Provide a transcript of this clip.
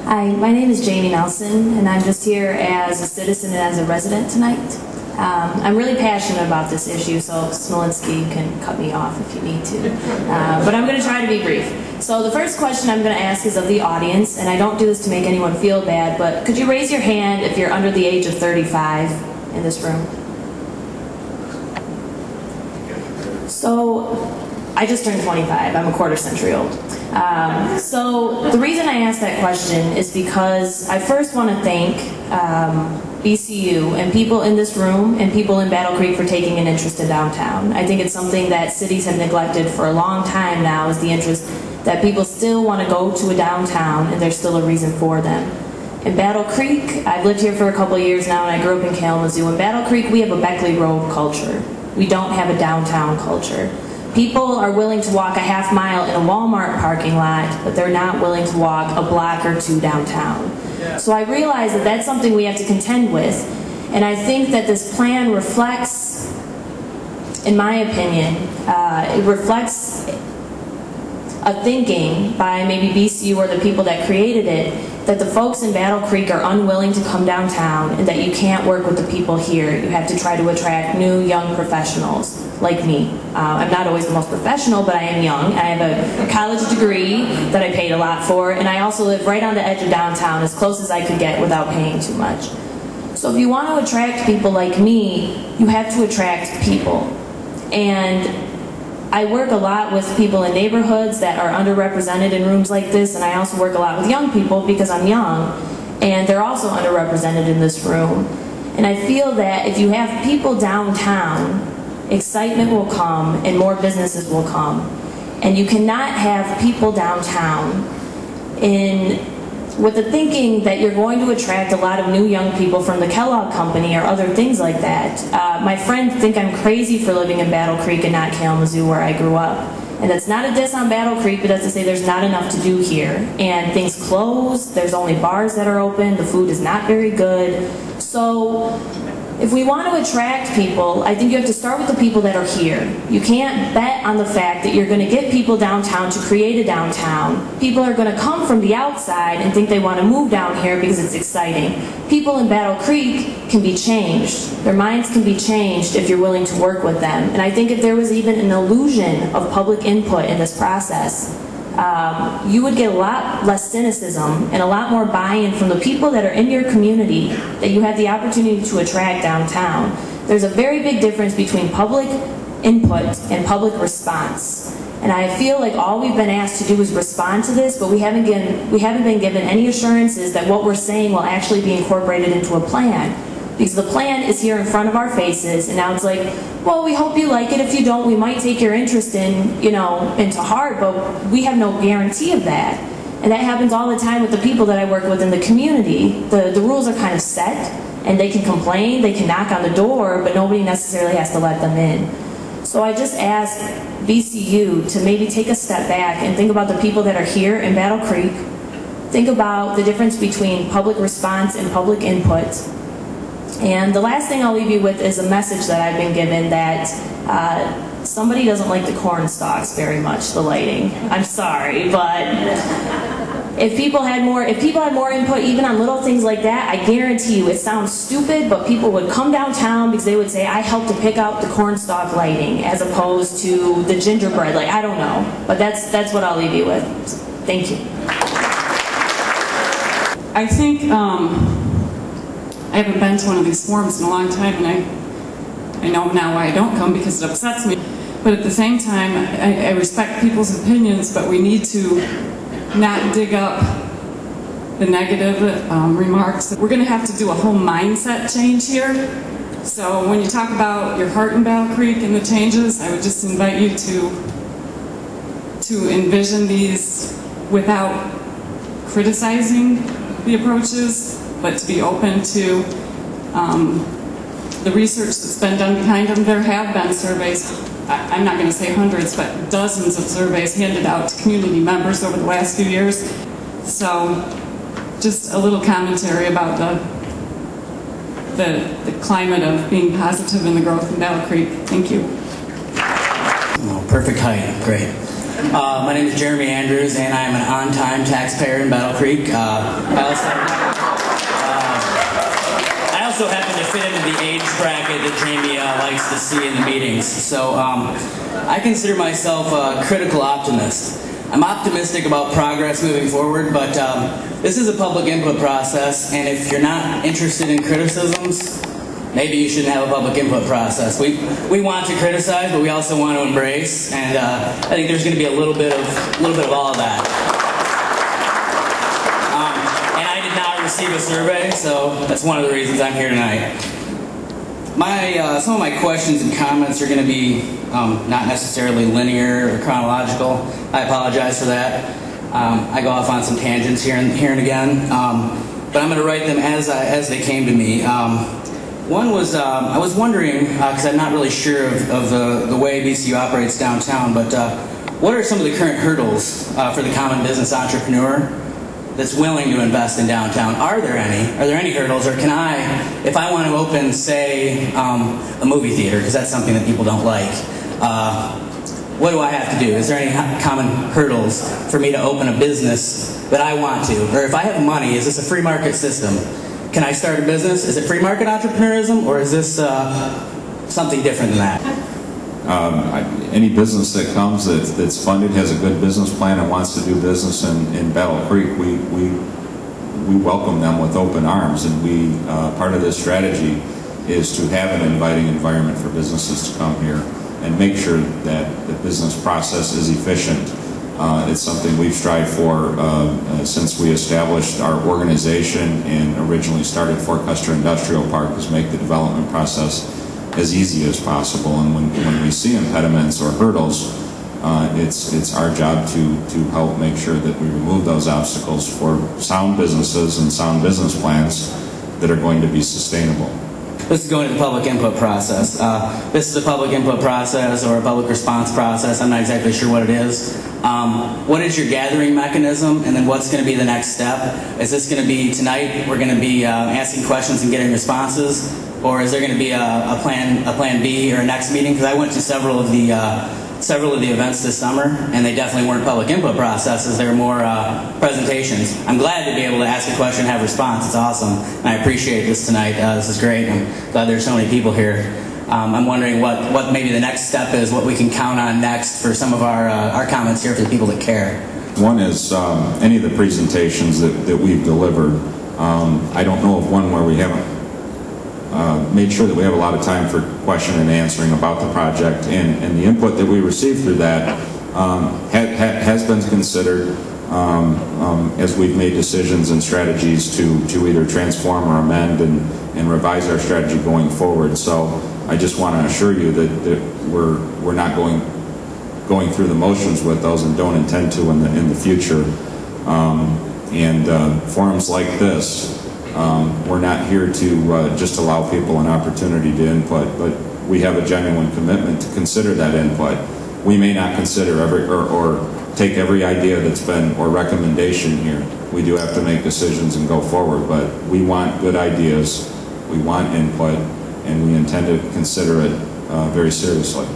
Hi, my name is Jamie Nelson, and I'm just here as a citizen and as a resident tonight. I'm really passionate about this issue, so Smolinski can cut me off if you need to. But I'm going to try to be brief. So the first question I'm going to ask is of the audience, and I don't do this to make anyone feel bad, but could you raise your hand if you're under the age of 35 in this room? So I just turned 25. I'm a quarter century old. So the reason I asked that question is because I first want to thank BCU and people in this room and people in Battle Creek for taking an interest in downtown. I think it's something that cities have neglected for a long time now, is the interest that people still want to go to a downtown and there's still a reason for them. In Battle Creek, I've lived here for a couple of years now and I grew up in Kalamazoo. In Battle Creek, we have a Beckley Road culture. We don't have a downtown culture. People are willing to walk a half mile in a Walmart parking lot, but they're not willing to walk a block or two downtown. Yeah. So I realize that that's something we have to contend with. And I think that this plan reflects, in my opinion, it reflects a thinking by maybe BCU or the people that created it, that the folks in Battle Creek are unwilling to come downtown and that you can't work with the people here. You have to try to attract new young professionals like me. I'm not always the most professional, but I am young. I have a college degree that I paid a lot for, and I also live right on the edge of downtown, as close as I could get without paying too much. So if you want to attract people like me, you have to attract people. And I work a lot with people in neighborhoods that are underrepresented in rooms like this, and I also work a lot with young people because I'm young, and they're also underrepresented in this room. And I feel that if you have people downtown, excitement will come and more businesses will come. And you cannot have people downtown with the thinking that you're going to attract a lot of new young people from the Kellogg Company or other things like that. My friends think I'm crazy for living in Battle Creek and not Kalamazoo where I grew up. And that's not a diss on Battle Creek, but that's to say there's not enough to do here. And things close, there's only bars that are open, the food is not very good. So if we want to attract people, I think you have to start with the people that are here. You can't bet on the fact that you're going to get people downtown to create a downtown. People are going to come from the outside and think they want to move down here because it's exciting. People in Battle Creek can be changed. Their minds can be changed if you're willing to work with them. And I think if there was even an illusion of public input in this process, you would get a lot less cynicism and a lot more buy-in from the people that are in your community that you have the opportunity to attract downtown. There's a very big difference between public input and public response. And I feel like all we've been asked to do is respond to this, but we haven't been given any assurances that what we're saying will actually be incorporated into a plan. Because the plan is here in front of our faces, and now it's like, well, we hope you like it. If you don't, we might take your interest into heart, but we have no guarantee of that. And that happens all the time with the people that I work with in the community. The rules are kind of set, and they can complain, they can knock on the door, but nobody necessarily has to let them in. So I just ask BCU to maybe take a step back and think about the people that are here in Battle Creek. Think about the difference between public response and public input. And the last thing I'll leave you with is a message that I've been given that somebody doesn't like the corn stalks very much, the lighting. I'm sorry, but if people had more input even on little things like that, I guarantee you it sounds stupid, but people would come downtown because they would say, I helped to pick out the corn stalk lighting as opposed to the gingerbread light. I don't know, but that's what I'll leave you with. Thank you. I think I haven't been to one of these forums in a long time, and I know now why I don't come, because it upsets me. But at the same time, I respect people's opinions, but we need to not dig up the negative remarks. We're going to have to do a whole mindset change here. So when you talk about your heart in Battle Creek and the changes, I would just invite you to envision these without criticizing the approaches, but to be open to the research that's been done behind them. There have been surveys, I'm not going to say hundreds, but dozens of surveys handed out to community members over the last few years. So just a little commentary about the climate of being positive in the growth in Battle Creek. Thank you. Oh, perfect height, great. My name is Jeremy Andrews, and I am an on-time taxpayer in Battle Creek. I also happen to fit into the age bracket that Jamie likes to see in the meetings. So I consider myself a critical optimist. I'm optimistic about progress moving forward, but this is a public input process, and if you're not interested in criticisms, maybe you shouldn't have a public input process. We want to criticize, but we also want to embrace, and I think there's going to be a little bit of all of that. And I did not receive a survey, so that's one of the reasons I'm here tonight. Some of my questions and comments are going to be not necessarily linear or chronological. I apologize for that. I go off on some tangents here and again, but I'm going to write them as they came to me. One was, I was wondering, because I'm not really sure of the way BCU operates downtown, but what are some of the current hurdles for the common business entrepreneur that's willing to invest in downtown? Are there any? Are there any hurdles, or can I, if I want to open, say, a movie theater, because that's something that people don't like, what do I have to do? Is there any common hurdles for me to open a business that I want to? Or if I have money, is this a free market system? Can I start a business? Is it free market entrepreneurism, or is this something different than that? Any business that comes that's funded, has a good business plan, and wants to do business in Battle Creek, we welcome them with open arms. And part of this strategy is to have an inviting environment for businesses to come here and make sure that the business process is efficient. It's something we've strived for since we established our organization and originally started Fort Custer Industrial Park, is make the development process as easy as possible. And when we see impediments or hurdles, it's our job to help make sure that we remove those obstacles for sound businesses and sound business plans that are going to be sustainable. This is going to the public input process. This is a public input process or a public response process. I'm not exactly sure what it is. What is your gathering mechanism, and then what's going to be the next step? Is this going to be tonight, we're going to be asking questions and getting responses, or is there going to be a plan B or a next meeting? Because I went to several of the events this summer, and they definitely weren't public input processes. They were more presentations. I'm glad to be able to ask a question and have a response. It's awesome, and I appreciate this tonight. This is great. I'm glad there's so many people here. I'm wondering what maybe the next step is, what we can count on next for some of our comments here for the people that care. One is any of the presentations that we've delivered. I don't know of one where we haven't made sure that we have a lot of time for question and answering about the project, and the input that we received through that has been considered as we've made decisions and strategies to either transform or amend and revise our strategy going forward. So I just want to assure you that we're not going through the motions with those, and don't intend to in the future. Forums like this, we're not here to just allow people an opportunity to input, but we have a genuine commitment to consider that input. We may not consider or take every idea that's been, or recommendation here. We do have to make decisions and go forward, but we want good ideas, we want input, and we intend to consider it very seriously.